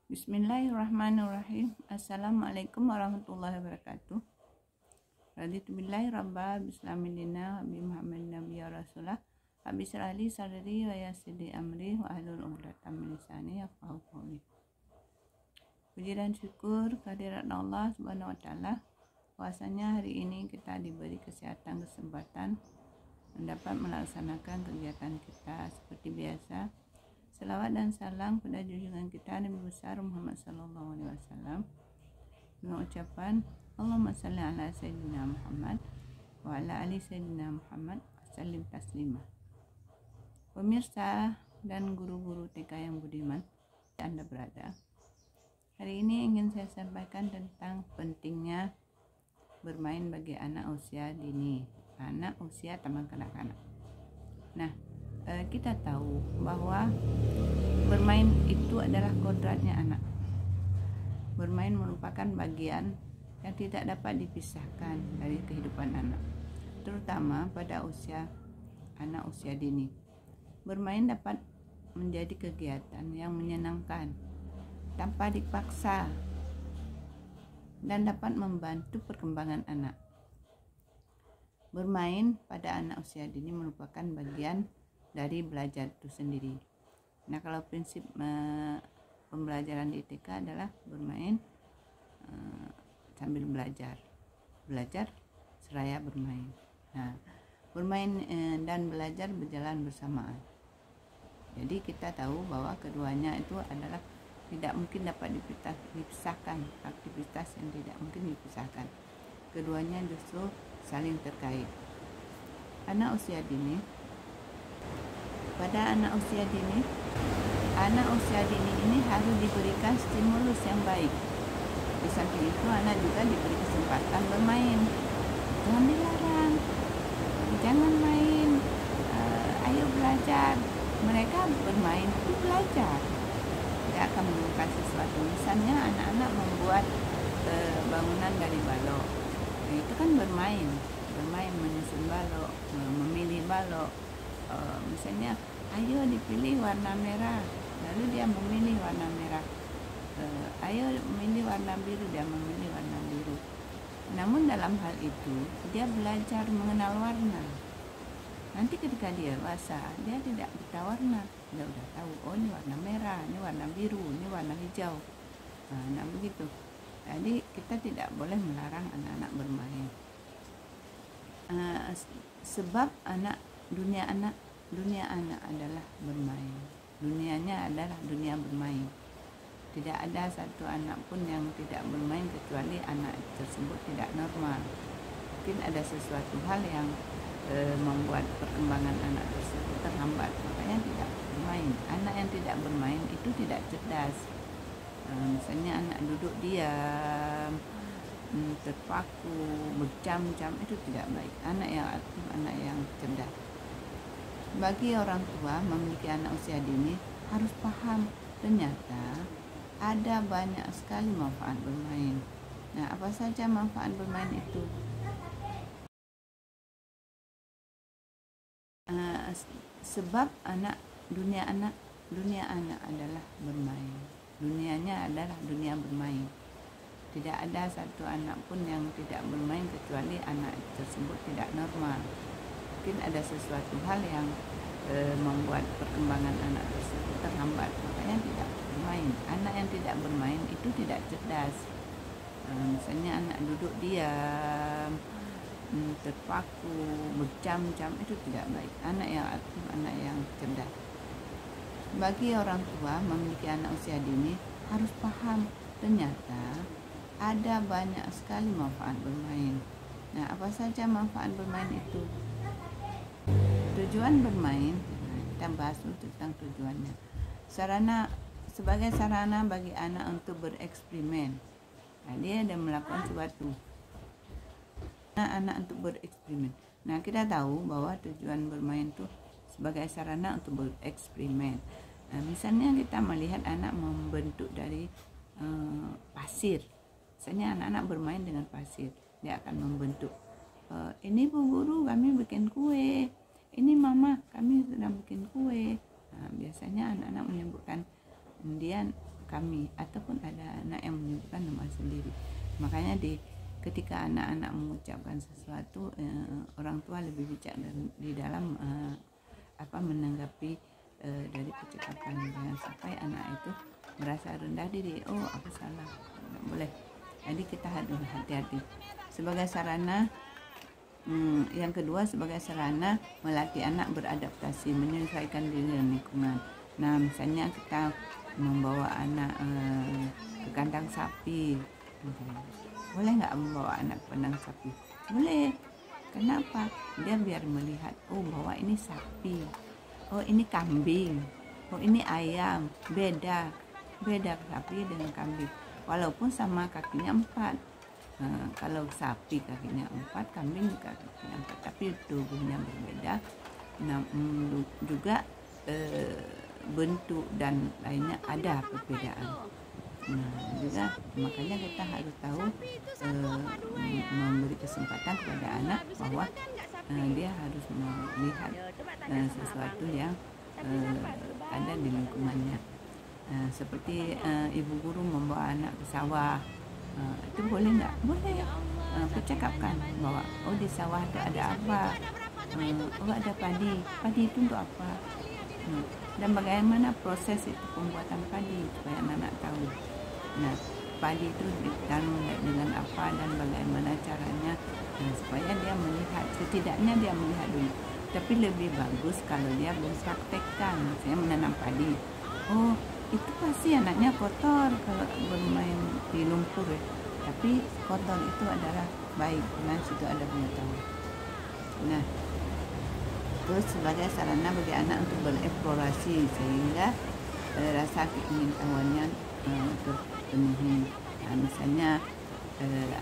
Bismillahirrahmanirrahim. Assalamualaikum warahmatullahi wabarakatuh. Raditu billahi rabba bismillahirrahmanirrahim. Nabi Muhammad Nabi Rasulullah. Rabbi shrah li sadri wa yassir li amri wa ahlul 'uqdatam min lisani yafqahu qawli. Puji dan syukur kehadirat Allah Subhanahu wa taala. Bahwasanya hari ini kita diberi kesehatan, kesempatan mendapat melaksanakan kegiatan kita seperti biasa. Selawat dan salam pada junjungan kita Nabi besar Muhammad sallallahu alaihi wasallam. Dengan ucapan Allahumma shalli ala sayyidina Muhammad wa ala ali sayyidina Muhammad sallim taslima. Pemirsa dan guru-guru TK yang budiman, Anda berada. Hari ini ingin saya sampaikan tentang pentingnya bermain bagi anak usia dini, anak usia taman kanak-kanak. Nah, kita tahu bahwa bermain itu adalah kodratnya anak. Bermain merupakan bagian yang tidak dapat dipisahkan dari kehidupan anak, terutama pada anak usia dini. Bermain dapat menjadi kegiatan yang menyenangkan tanpa dipaksa dan dapat membantu perkembangan anak. Bermain pada anak usia dini merupakan bagian dari belajar itu sendiri. Nah, kalau prinsip pembelajaran di TK adalah bermain sambil belajar seraya bermain. Nah, bermain dan belajar berjalan bersamaan. Jadi kita tahu bahwa keduanya itu adalah tidak mungkin dapat dipisahkan, aktivitas yang tidak mungkin dipisahkan. Keduanya justru saling terkait. Pada anak usia dini ini harus diberikan stimulus yang baik. Di samping itu anak juga diberi kesempatan bermain. Jangan dilarang, jangan main, ayo belajar. Mereka bermain itu belajar, tidak akan menemukan sesuatu. Misalnya anak-anak membuat bangunan dari balok, itu kan bermain menyusun balok, memilih balok. Misalnya ayo dipilih warna merah, lalu dia memilih warna merah. Ayo memilih warna biru, dia memilih warna biru. Namun dalam hal itu dia belajar mengenal warna. Nanti ketika dia dewasa, dia tidak buta warna, dia udah tahu, oh ini warna merah, ini warna biru, ini warna hijau. Nah begitu. Jadi kita tidak boleh melarang anak-anak bermain. Sebab dunia anak adalah bermain. Dunianya adalah dunia bermain. Tidak ada satu anak pun yang tidak bermain kecuali anak tersebut tidak normal. Mungkin ada sesuatu hal yang membuat perkembangan anak tersebut terhambat, makanya tidak bermain. Anak yang tidak bermain itu tidak cerdas. Misalnya anak duduk diam, terpaku, berjam-jam, itu tidak baik. Anak yang aktif, anak yang cerdas. Bagi orang tua memiliki anak usia dini harus paham ternyata ada banyak sekali manfaat bermain. Nah, apa saja manfaat bermain itu? Sebab dunia anak adalah bermain. Dunianya adalah dunia bermain. Tidak ada satu anak pun yang tidak bermain kecuali anak tersebut tidak normal. Mungkin ada sesuatu hal yang membuat perkembangan anak tersebut terhambat, makanya tidak bermain. Anak yang tidak bermain itu tidak cerdas. Misalnya anak duduk diam, terpaku, berjam-jam, itu tidak baik. Anak yang aktif, anak yang cerdas. Bagi orang tua memiliki anak usia dini harus paham ternyata ada banyak sekali manfaat bermain. Nah, apa saja manfaat bermain itu? Tujuan bermain, kita bahas tentang tujuannya. Sebagai sarana bagi anak untuk bereksperimen. Nah, dia ada melakukan sesuatu. Anak untuk bereksperimen. Nah, kita tahu bahwa tujuan bermain itu sebagai sarana untuk bereksperimen. Nah, misalnya kita melihat anak membentuk dari pasir. Misalnya anak-anak bermain dengan pasir, dia akan membentuk. Ini Bu Guru, kami bikin kue. Ini Mama, kami sedang bikin kue. Nah, biasanya anak-anak menyebutkan, kemudian kami, ataupun ada anak yang menyebutkan nama sendiri. Makanya ketika anak-anak mengucapkan sesuatu, orang tua lebih bijak di dalam menanggapi dari ucapan, jangan sampai anak itu merasa rendah diri, oh aku salah, nggak boleh. Jadi kita harus hati-hati. Sebagai sarana yang kedua, sebagai sarana melatih anak beradaptasi, menyesuaikan diri dengan lingkungan. Nah, misalnya kita membawa anak ke kandang sapi, boleh nggak membawa anak ke kandang sapi? Boleh. Kenapa? Dia biar melihat, oh bahwa ini sapi, oh ini kambing, oh ini ayam, beda sapi dengan kambing, walaupun sama kakinya 4. Kalau sapi kakinya 4, kambing juga kakinya 4, tapi tubuhnya berbeda. Nah, juga bentuk dan lainnya ada perbedaan. Nah, juga makanya kita harus tahu memberi kesempatan kepada anak bahwa dia harus melihat sesuatu yang ada di lingkungannya. Seperti ibu guru membawa anak ke sawah, itu boleh nggak? Boleh. Percakapkan bahwa oh di sawah itu ada apa, oh ada padi itu untuk apa, dan bagaimana proses itu pembuatan padi supaya anak-anak tahu. Nah, padi itu ditanam dengan apa dan bagaimana caranya, supaya dia melihat, setidaknya dia melihat dulu. Tapi lebih bagus kalau dia mempraktekkan, misalnya menanam padi. Oh, itu pasti anaknya kotor kalau bermain di lumpur ya. Tapi kotor itu adalah baik, karena situ ada pengetahuan. Nah, terus sebagai sarana bagi anak untuk bereksplorasi sehingga rasa keingintahuannya terpenuhi. Nah, misalnya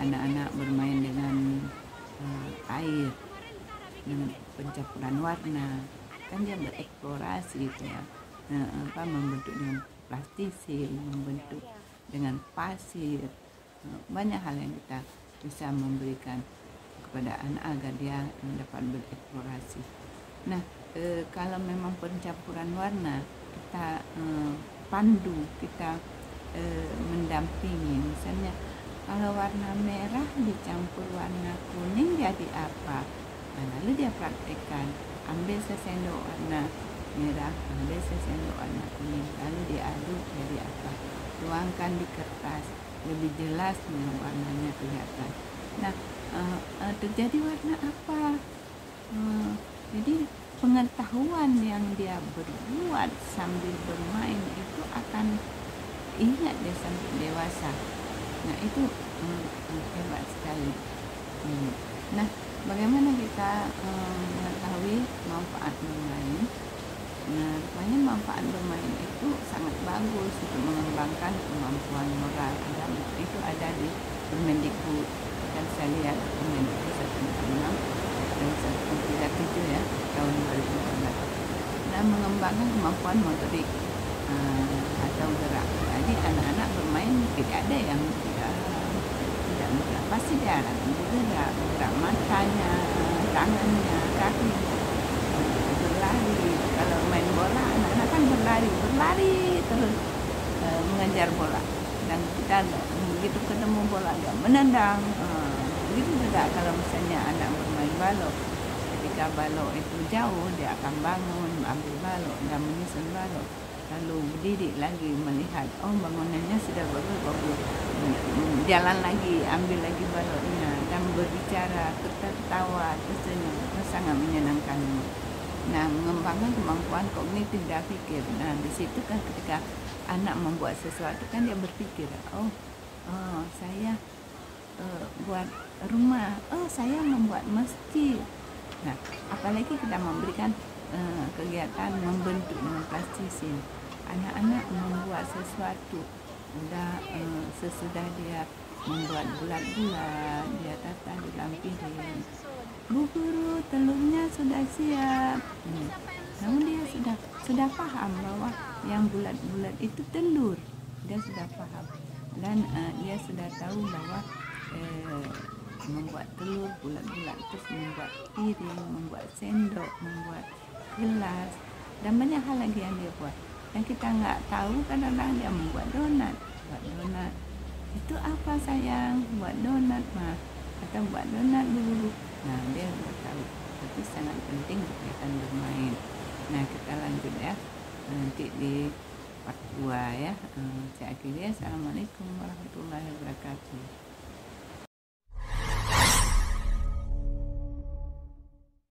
anak-anak bermain dengan air, dengan pencampuran warna, kan dia bereksplorasi itu ya. Membentuk dengan plastisin, membentuk dengan pasir, banyak hal yang kita bisa memberikan kepada anak agar dia dapat bereksplorasi. Nah, kalau memang pencampuran warna, kita pandu, kita mendampingi. Misalnya kalau warna merah dicampur warna kuning jadi apa? Nah, lalu dia praktekkan, ambil sesendok warna merah, ambil sesendok warna kuning, lalu diaduk jadi apa? Tuangkan di kertas, lebih jelas warnanya kelihatan. Nah, terjadi warna apa? Jadi pengetahuan yang dia berbuat sambil bermain itu akan ingat dia sampai dewasa. Nah, itu hebat sekali. Nah, bagaimana kita mengetahui manfaat bermain? Nah, rupanya manfaat bermain itu sangat bagus untuk mengembangkan kemampuan moral. Itu ada di Permendikbud, kan saya lihat Permendikbud 146 dan 137 ya, tahun 2014. Nah, mengembangkan kemampuan motorik atau gerak. Jadi anak-anak bermain tidak ada yang tidak bergerak, pasti dia akan bergerak, gerak matanya, tangannya, kakinya, berlari. Kalau main bola, anak-anak kan berlari terus mengejar bola, dan kita begitu ketemu bola dia menendang. Begitu juga kalau misalnya anak bermain balok, ketika balok itu jauh dia akan bangun ambil balok dan menyusun balok, lalu berdiri lagi melihat oh bangunannya sudah bagus, jalan lagi ambil lagi baloknya dan berbicara, tertawa, tersenyum, sangat menyenangkan. Nah, mengembangkan kemampuan kognitif dan pikir. Nah, di situ kan ketika anak membuat sesuatu kan dia berpikir, saya buat rumah, saya membuat masjid. Nah, apalagi kita memberikan kegiatan membentuk dengan plastisin, anak-anak membuat sesuatu, sesudah dia membuat bulat-bulat, dia tata di dalam piring. Bu guru, telurnya sudah siap. Namun dia sudah paham bahwa yang bulat-bulat itu telur. Dia sudah paham dan dia sudah tahu bahwa membuat telur bulat-bulat, terus membuat piring, membuat sendok, membuat gelas, dan banyak hal lagi yang dia buat. yang kita nggak tahu kadang-kadang dia membuat donat. Itu apa sayang? Buat donat mah. Kata buat donat dulu. Nah dia udah tahu. Tapi sangat penting kegiatan bermain. Nah kita lanjut ya, nanti di part 2 ya. Saya akhiri. Assalamualaikum warahmatullahi wabarakatuh.